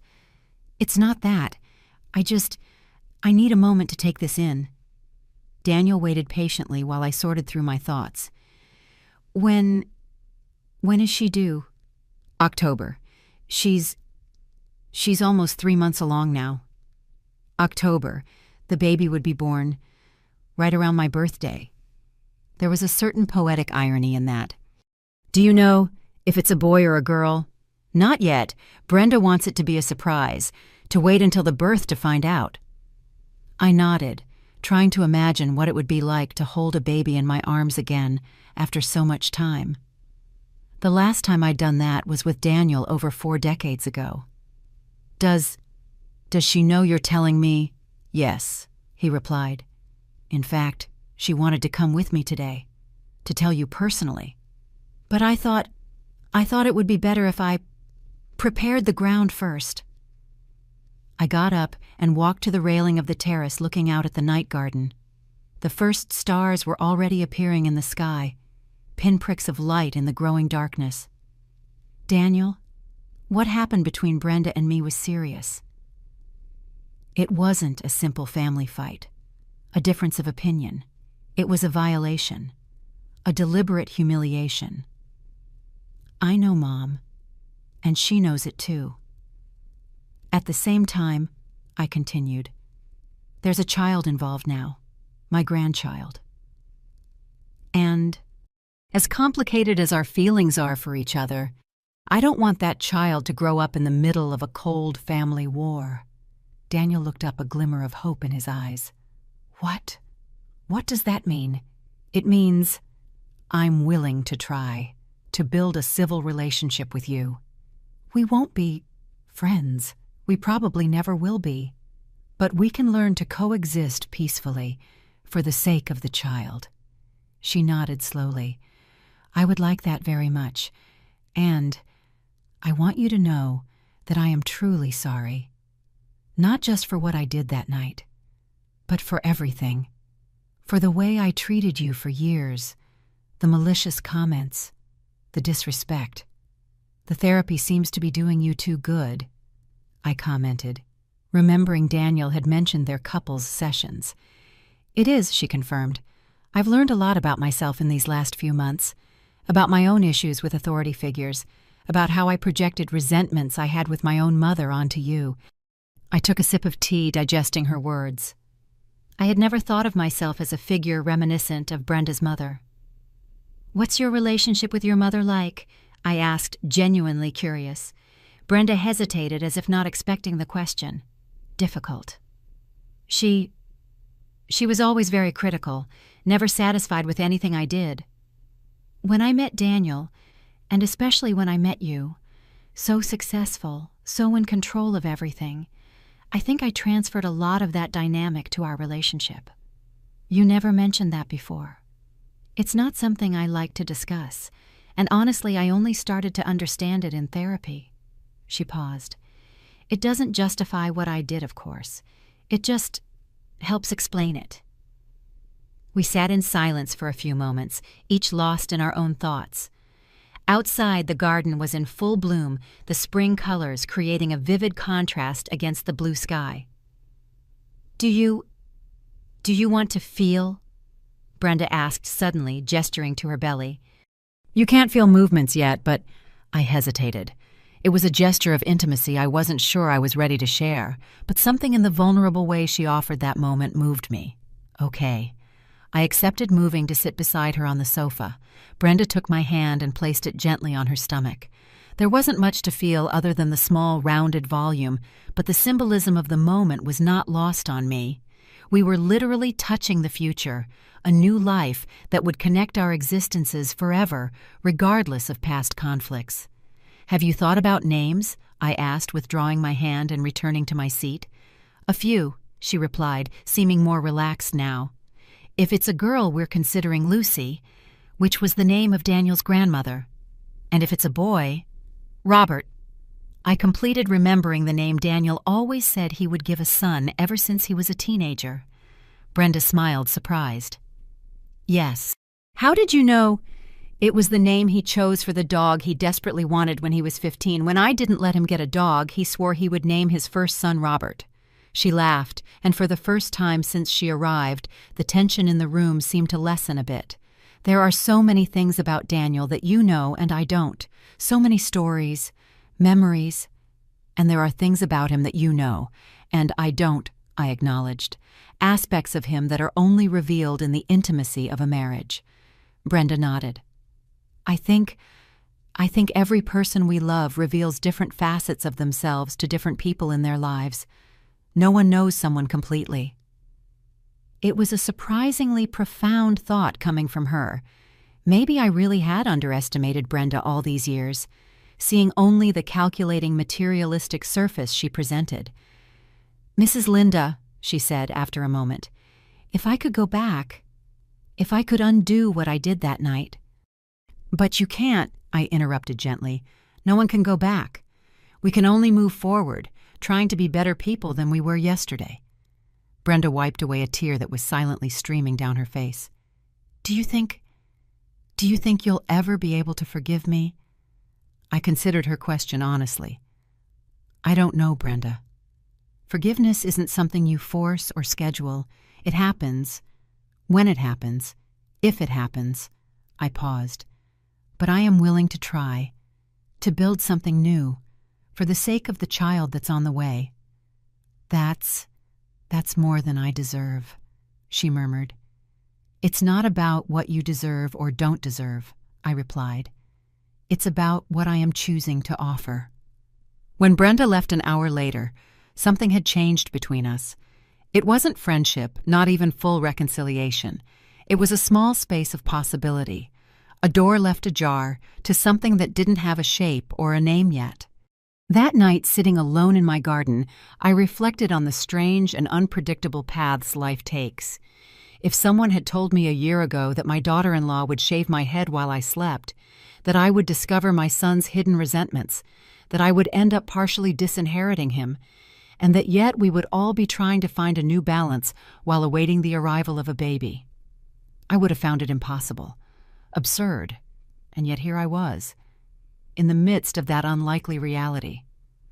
"It's not that. I need a moment to take this in. Daniel waited patiently while I sorted through my thoughts. When is she due? October. She's almost 3 months along now. October. The baby would be born right around my birthday. There was a certain poetic irony in that. Do you know if it's a boy or a girl? Not yet. Brenda wants it to be a surprise, to wait until the birth to find out. I nodded, trying to imagine what it would be like to hold a baby in my arms again after so much time. The last time I'd done that was with Daniel over 4 decades ago. Does she know you're telling me? Yes, he replied. In fact, she wanted to come with me today, to tell you personally. But I thought it would be better if I prepared the ground first. I got up and walked to the railing of the terrace looking out at the night garden. The first stars were already appearing in the sky, pinpricks of light in the growing darkness. Daniel, what happened between Brenda and me was serious. It wasn't a simple family fight, a difference of opinion. It was a violation, a deliberate humiliation. I know Mom, and she knows it too. At the same time, I continued, there's a child involved now, my grandchild. And as complicated as our feelings are for each other, I don't want that child to grow up in the middle of a cold family war. Daniel looked up, a glimmer of hope in his eyes. What? What does that mean? It means I'm willing to try to build a civil relationship with you. We won't be friends. We probably never will be. But we can learn to coexist peacefully for the sake of the child. She nodded slowly. I would like that very much. And I want you to know that I am truly sorry. Not just for what I did that night, but for everything. For the way I treated you for years, the malicious comments, the disrespect. The therapy seems to be doing you too good, I commented, remembering Daniel had mentioned their couples sessions. It is, she confirmed. I've learned a lot about myself in these last few months, about my own issues with authority figures, about how I projected resentments I had with my own mother onto you. I took a sip of tea, digesting her words. I had never thought of myself as a figure reminiscent of Brenda's mother. What's your relationship with your mother like? I asked, genuinely curious. Brenda hesitated as if not expecting the question. Difficult. She was always very critical, never satisfied with anything I did. When I met Daniel, and especially when I met you, so successful, so in control of everything, I think I transferred a lot of that dynamic to our relationship. You never mentioned that before. It's not something I like to discuss, and honestly, I only started to understand it in therapy. She paused. It doesn't justify what I did, of course. It just helps explain it. We sat in silence for a few moments, each lost in our own thoughts. Outside, the garden was in full bloom, the spring colors creating a vivid contrast against the blue sky. Do you want to feel? Brenda asked suddenly, gesturing to her belly. You can't feel movements yet, but I hesitated. It was a gesture of intimacy I wasn't sure I was ready to share, but something in the vulnerable way she offered that moment moved me. Okay. I accepted moving to sit beside her on the sofa. Brenda took my hand and placed it gently on her stomach. There wasn't much to feel other than the small, rounded volume, but the symbolism of the moment was not lost on me. We were literally touching the future, a new life that would connect our existences forever, regardless of past conflicts. Have you thought about names? I asked, withdrawing my hand and returning to my seat. A few, she replied, seeming more relaxed now. If it's a girl, we're considering Lucy, which was the name of Daniel's grandmother. And if it's a boy, Robert. I completed remembering the name Daniel always said he would give a son ever since he was a teenager. Brenda smiled, surprised. Yes. How did you know? It was the name he chose for the dog he desperately wanted when he was 15. When I didn't let him get a dog, he swore he would name his first son Robert. She laughed, and for the first time since she arrived, the tension in the room seemed to lessen a bit. There are so many things about Daniel that you know and I don't. So many stories, memories, and there are things about him that you know, and I don't, I acknowledged. Aspects of him that are only revealed in the intimacy of a marriage. Brenda nodded. I think every person we love reveals different facets of themselves to different people in their lives. No one knows someone completely. It was a surprisingly profound thought coming from her. Maybe I really had underestimated Brenda all these years, seeing only the calculating materialistic surface she presented. Mrs. Linda, she said after a moment, if I could go back, if I could undo what I did that night. But you can't, I interrupted gently. No one can go back. We can only move forward, trying to be better people than we were yesterday. Brenda wiped away a tear that was silently streaming down her face. Do you think you'll ever be able to forgive me? I considered her question honestly. I don't know, Brenda. Forgiveness isn't something you force or schedule. It happens. When it happens. If it happens. I paused. But I am willing to try. To build something new. For the sake of the child that's on the way. That's more than I deserve, she murmured. It's not about what you deserve or don't deserve, I replied. It's about what I am choosing to offer. When Brenda left an hour later, something had changed between us. It wasn't friendship, not even full reconciliation. It was a small space of possibility, a door left ajar to something that didn't have a shape or a name yet. That night, sitting alone in my garden, I reflected on the strange and unpredictable paths life takes. If someone had told me a year ago that my daughter-in-law would shave my head while I slept, that I would discover my son's hidden resentments, that I would end up partially disinheriting him, and that yet we would all be trying to find a new balance while awaiting the arrival of a baby, I would have found it impossible, absurd, and yet here I was, in the midst of that unlikely reality,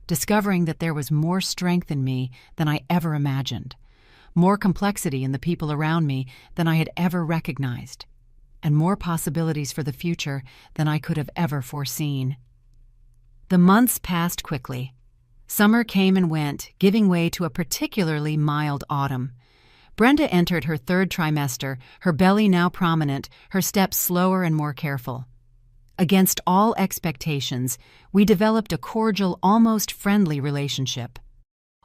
discovering that there was more strength in me than I ever imagined, more complexity in the people around me than I had ever recognized, and more possibilities for the future than I could have ever foreseen. The months passed quickly. Summer came and went, giving way to a particularly mild autumn. Brenda entered her third trimester, her belly now prominent, her steps slower and more careful. Against all expectations, we developed a cordial, almost friendly relationship.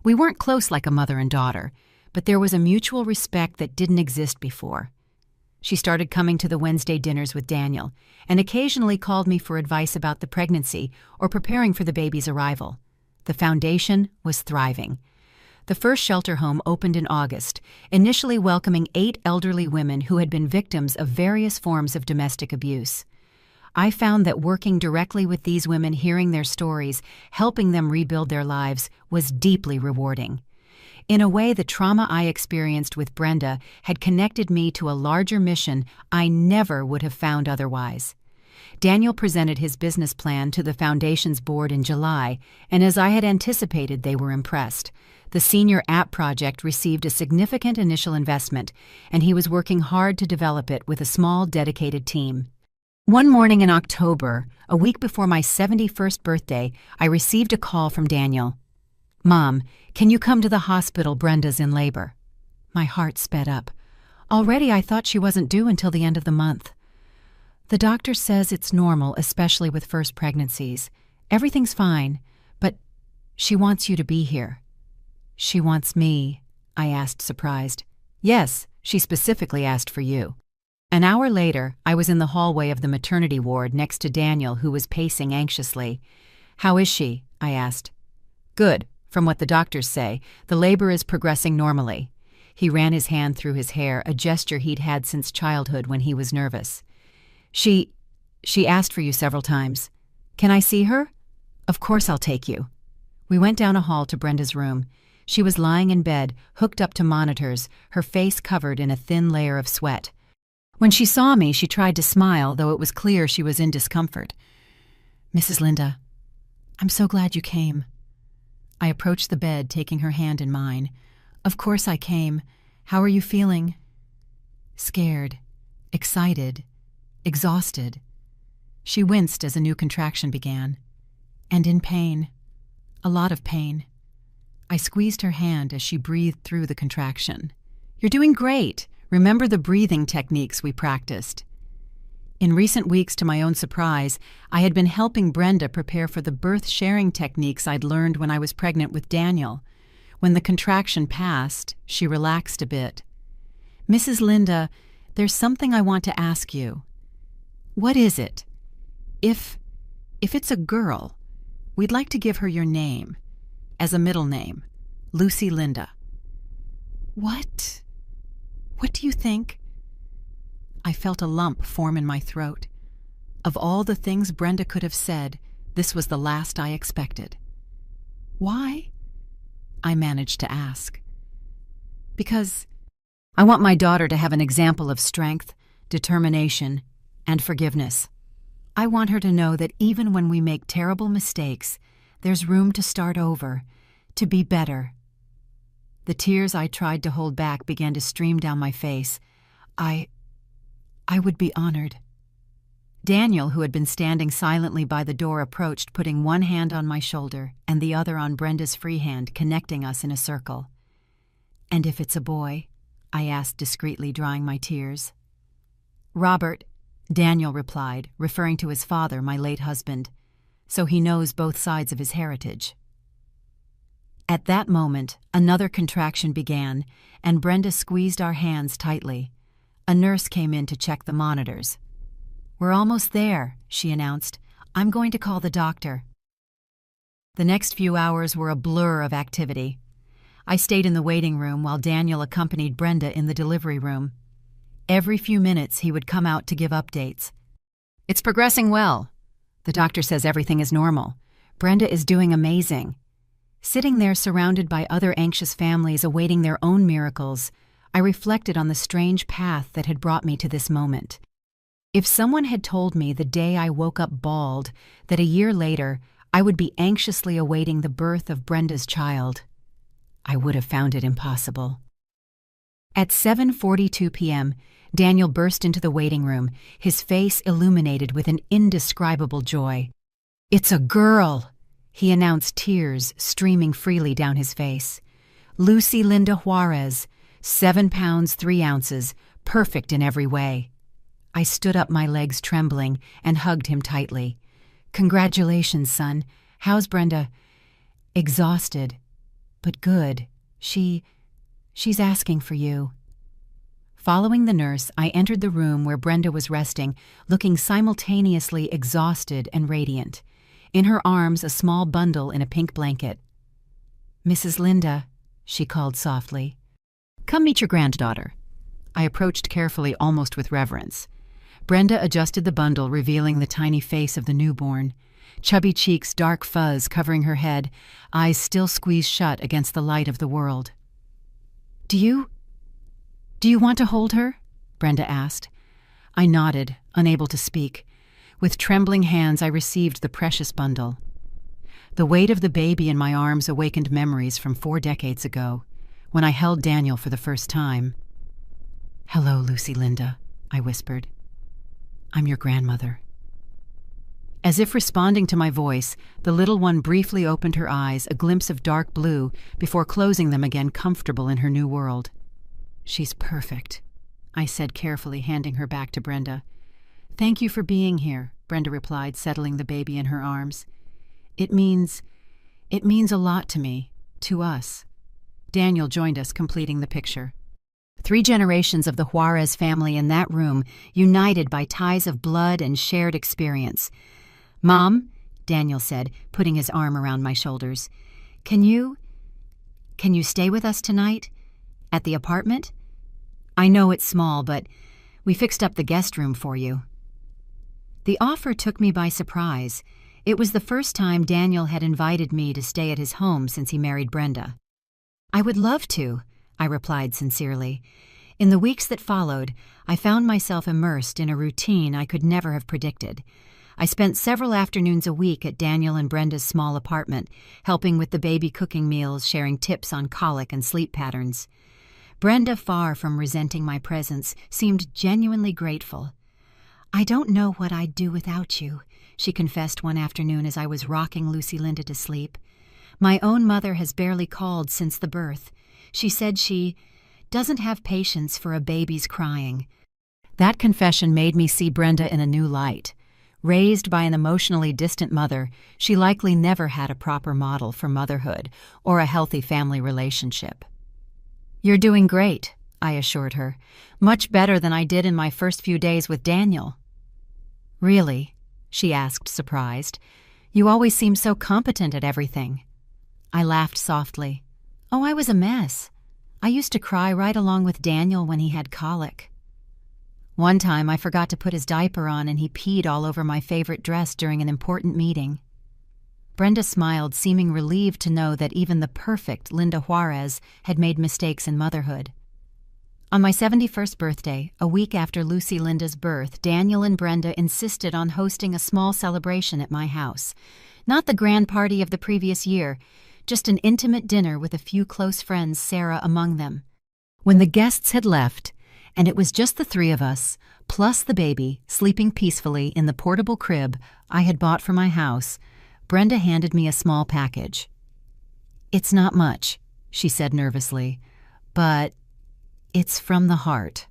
We weren't close like a mother and daughter, but there was a mutual respect that didn't exist before. She started coming to the Wednesday dinners with Daniel, and occasionally called me for advice about the pregnancy or preparing for the baby's arrival. The foundation was thriving. The first shelter home opened in August, initially welcoming 8 elderly women who had been victims of various forms of domestic abuse. I found that working directly with these women, hearing their stories, helping them rebuild their lives, was deeply rewarding. In a way, the trauma I experienced with Brenda had connected me to a larger mission I never would have found otherwise. Daniel presented his business plan to the Foundation's board in July, and as I had anticipated, they were impressed. The senior app project received a significant initial investment, and he was working hard to develop it with a small, dedicated team. One morning in October, a week before my 71st birthday, I received a call from Daniel. "Mom, can you come to the hospital? Brenda's in labor." My heart sped up. Already I thought she wasn't due until the end of the month. "The doctor says it's normal, especially with first pregnancies. Everything's fine, but she wants you to be here." "She wants me?" I asked, surprised. "Yes, she specifically asked for you." An hour later, I was in the hallway of the maternity ward next to Daniel, who was pacing anxiously. "How is she?" I asked. "Good. From what the doctors say, the labor is progressing normally." He ran his hand through his hair, a gesture he'd had since childhood when he was nervous. She asked for you several times. Can I see her?" "Of course I'll take you." We went down a hall to Brenda's room. She was lying in bed, hooked up to monitors, her face covered in a thin layer of sweat. When she saw me, she tried to smile, though it was clear she was in discomfort. "Mrs. Linda, I'm so glad you came. I approached the bed, taking her hand in mine. "Of course I came. How are you feeling?" "Scared, excited, exhausted." She winced as a new contraction began. "And in pain. A lot of pain." I squeezed her hand as she breathed through the contraction. "You're doing great. Remember the breathing techniques we practiced." In recent weeks, to my own surprise, I had been helping Brenda prepare for the birth-sharing techniques I'd learned when I was pregnant with Daniel. When the contraction passed, she relaxed a bit. "Mrs. Linda, there's something I want to ask you." "What is it?" If it's a girl, we'd like to give her your name, as a middle name, Lucy Linda." What do you think?" I felt a lump form in my throat. Of all the things Brenda could have said, this was the last I expected. "Why?" I managed to ask. "Because I want my daughter to have an example of strength, determination, and forgiveness. I want her to know that even when we make terrible mistakes, there's room to start over, to be better." The tears I tried to hold back began to stream down my face. I would be honored." Daniel, who had been standing silently by the door, approached, putting one hand on my shoulder and the other on Brenda's free hand, connecting us in a circle. "And if it's a boy?" I asked discreetly, drying my tears. "Robert," Daniel replied, referring to his father, my late husband, "so he knows both sides of his heritage." At that moment, another contraction began, and Brenda squeezed our hands tightly. A nurse came in to check the monitors. "We're almost there," she announced. "I'm going to call the doctor." The next few hours were a blur of activity. I stayed in the waiting room while Daniel accompanied Brenda in the delivery room. Every few minutes he would come out to give updates. "It's progressing well. The doctor says everything is normal. Brenda is doing amazing." Sitting there surrounded by other anxious families awaiting their own miracles, I reflected on the strange path that had brought me to this moment. If someone had told me the day I woke up bald that a year later I would be anxiously awaiting the birth of Brenda's child, I would have found it impossible. At 7:42 p.m., Daniel burst into the waiting room, his face illuminated with an indescribable joy. "It's a girl," he announced, tears streaming freely down his face. "Lucy Linda Juarez, 7 pounds 3 ounces, perfect in every way." I stood up, my legs trembling, and hugged him tightly. "Congratulations, son. How's Brenda?" "Exhausted, but good. She's asking for you." Following the nurse, I entered the room where Brenda was resting, looking simultaneously exhausted and radiant. In her arms, a small bundle in a pink blanket. "Mrs. Linda," she called softly. "Come meet your granddaughter." I approached carefully, almost with reverence. Brenda adjusted the bundle, revealing the tiny face of the newborn. Chubby cheeks, dark fuzz covering her head, eyes still squeezed shut against the light of the world. Do you want to hold her?" Brenda asked. I nodded, unable to speak. With trembling hands, I received the precious bundle. The weight of the baby in my arms awakened memories from 4 decades ago, when I held Daniel for the first time. "Hello, Lucy Linda," I whispered. "I'm your grandmother." As if responding to my voice, the little one briefly opened her eyes, a glimpse of dark blue, before closing them again, comfortable in her new world. "She's perfect," I said carefully, handing her back to Brenda. "Thank you for being here," Brenda replied, settling the baby in her arms. It means a lot to me, to us." Daniel joined us, completing the picture. 3 generations of the Juarez family in that room, united by ties of blood and shared experience. "Mom," Daniel said, putting his arm around my shoulders, Can you stay with us tonight? At the apartment? I know it's small, but we fixed up the guest room for you." The offer took me by surprise. It was the first time Daniel had invited me to stay at his home since he married Brenda. "I would love to," I replied sincerely. In the weeks that followed, I found myself immersed in a routine I could never have predicted. I spent several afternoons a week at Daniel and Brenda's small apartment, helping with the baby cooking meals, sharing tips on colic and sleep patterns. Brenda, far from resenting my presence, seemed genuinely grateful. "I don't know what I'd do without you," she confessed one afternoon as I was rocking Lucy Linda to sleep. "My own mother has barely called since the birth. She said she doesn't have patience for a baby's crying." That confession made me see Brenda in a new light. Raised by an emotionally distant mother, she likely never had a proper model for motherhood or a healthy family relationship. "You're doing great," I assured her. "Much better than I did in my first few days with Daniel." "Really?" she asked, surprised. "You always seem so competent at everything." I laughed softly. "Oh, I was a mess. I used to cry right along with Daniel when he had colic. One time I forgot to put his diaper on and he peed all over my favorite dress during an important meeting." Brenda smiled, seeming relieved to know that even the perfect Linda Juarez had made mistakes in motherhood. On my 71st birthday, a week after Lucy Linda's birth, Daniel and Brenda insisted on hosting a small celebration at my house. Not the grand party of the previous year, just an intimate dinner with a few close friends, Sarah among them. When the guests had left, and it was just the three of us, plus the baby, sleeping peacefully in the portable crib I had bought for my house, Brenda handed me a small package. "It's not much," she said nervously, "but it's from the heart."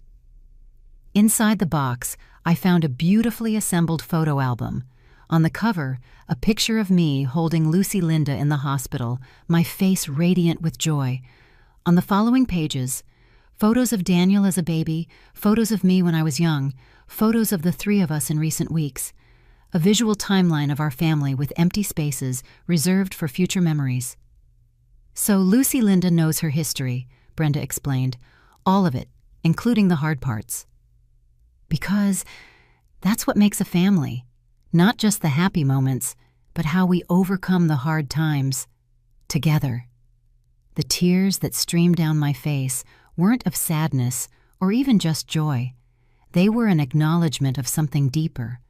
Inside the box, I found a beautifully assembled photo album. On the cover, a picture of me holding Lucy Linda in the hospital, my face radiant with joy. On the following pages, photos of Daniel as a baby, photos of me when I was young, photos of the three of us in recent weeks, a visual timeline of our family with empty spaces reserved for future memories. "So Lucy Linda knows her history," Brenda explained. "All of it, including the hard parts. Because that's what makes a family. Not just the happy moments, but how we overcome the hard times together." The tears that streamed down my face weren't of sadness or even just joy. They were an acknowledgement of something deeper.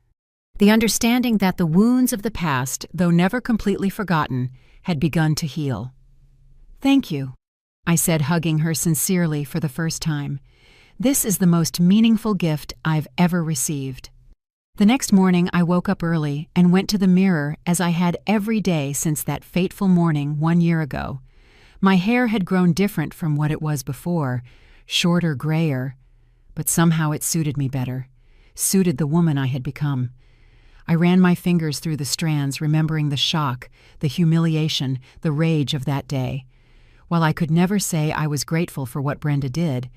The understanding that the wounds of the past, though never completely forgotten, had begun to heal. "Thank you," I said, hugging her sincerely for the first time. "This is the most meaningful gift I've ever received." The next morning I woke up early and went to the mirror as I had every day since that fateful morning 1 year ago. My hair had grown different from what it was before, shorter, grayer, but somehow it suited me better, suited the woman I had become. I ran my fingers through the strands, remembering the shock, the humiliation, the rage of that day. While I could never say I was grateful for what Brenda did,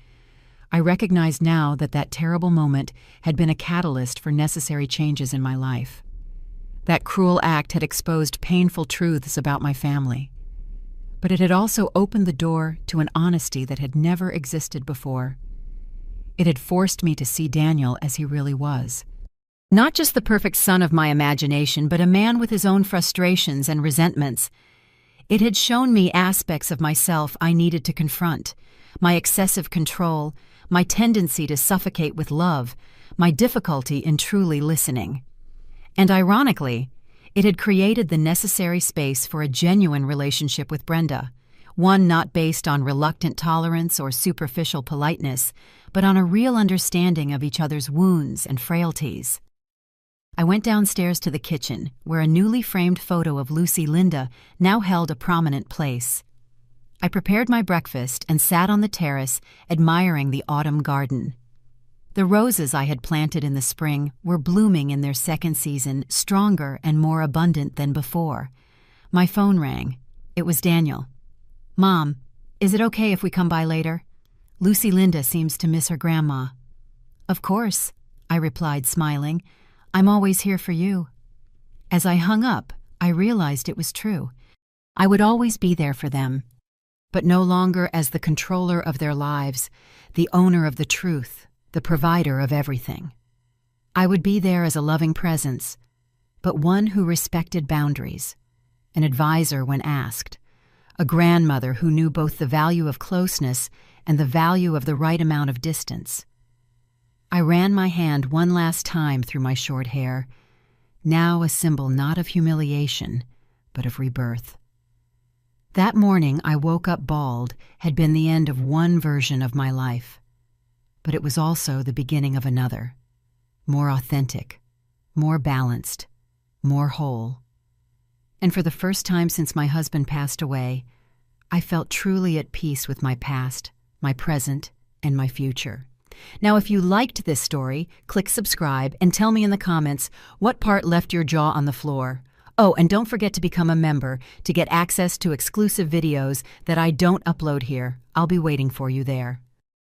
I recognized now that that terrible moment had been a catalyst for necessary changes in my life. That cruel act had exposed painful truths about my family. But it had also opened the door to an honesty that had never existed before. It had forced me to see Daniel as he really was. Not just the perfect son of my imagination, but a man with his own frustrations and resentments. It had shown me aspects of myself I needed to confront: my excessive control, my tendency to suffocate with love, my difficulty in truly listening. And ironically, it had created the necessary space for a genuine relationship with Brenda, one not based on reluctant tolerance or superficial politeness, but on a real understanding of each other's wounds and frailties. I went downstairs to the kitchen, where a newly framed photo of Lucy Linda now held a prominent place. I prepared my breakfast and sat on the terrace, admiring the autumn garden. The roses I had planted in the spring were blooming in their second season, stronger and more abundant than before. My phone rang. It was Daniel. "Mom, is it okay if we come by later? Lucy Linda seems to miss her grandma." "Of course," I replied, smiling. "I'm always here for you." As I hung up, I realized it was true. I would always be there for them, but no longer as the controller of their lives, the owner of the truth, the provider of everything. I would be there as a loving presence, but one who respected boundaries, an advisor when asked, a grandmother who knew both the value of closeness and the value of the right amount of distance. I ran my hand one last time through my short hair. now a symbol not of humiliation, but of rebirth. That morning I woke up bald had been the end of one version of my life, but it was also the beginning of another, more authentic, more balanced, more whole. And for the first time since my husband passed away, I felt truly at peace with my past, my present, and my future. Now, if you liked this story, click subscribe and tell me in the comments what part left your jaw on the floor. Oh, and don't forget to become a member to get access to exclusive videos that I don't upload here. I'll be waiting for you there.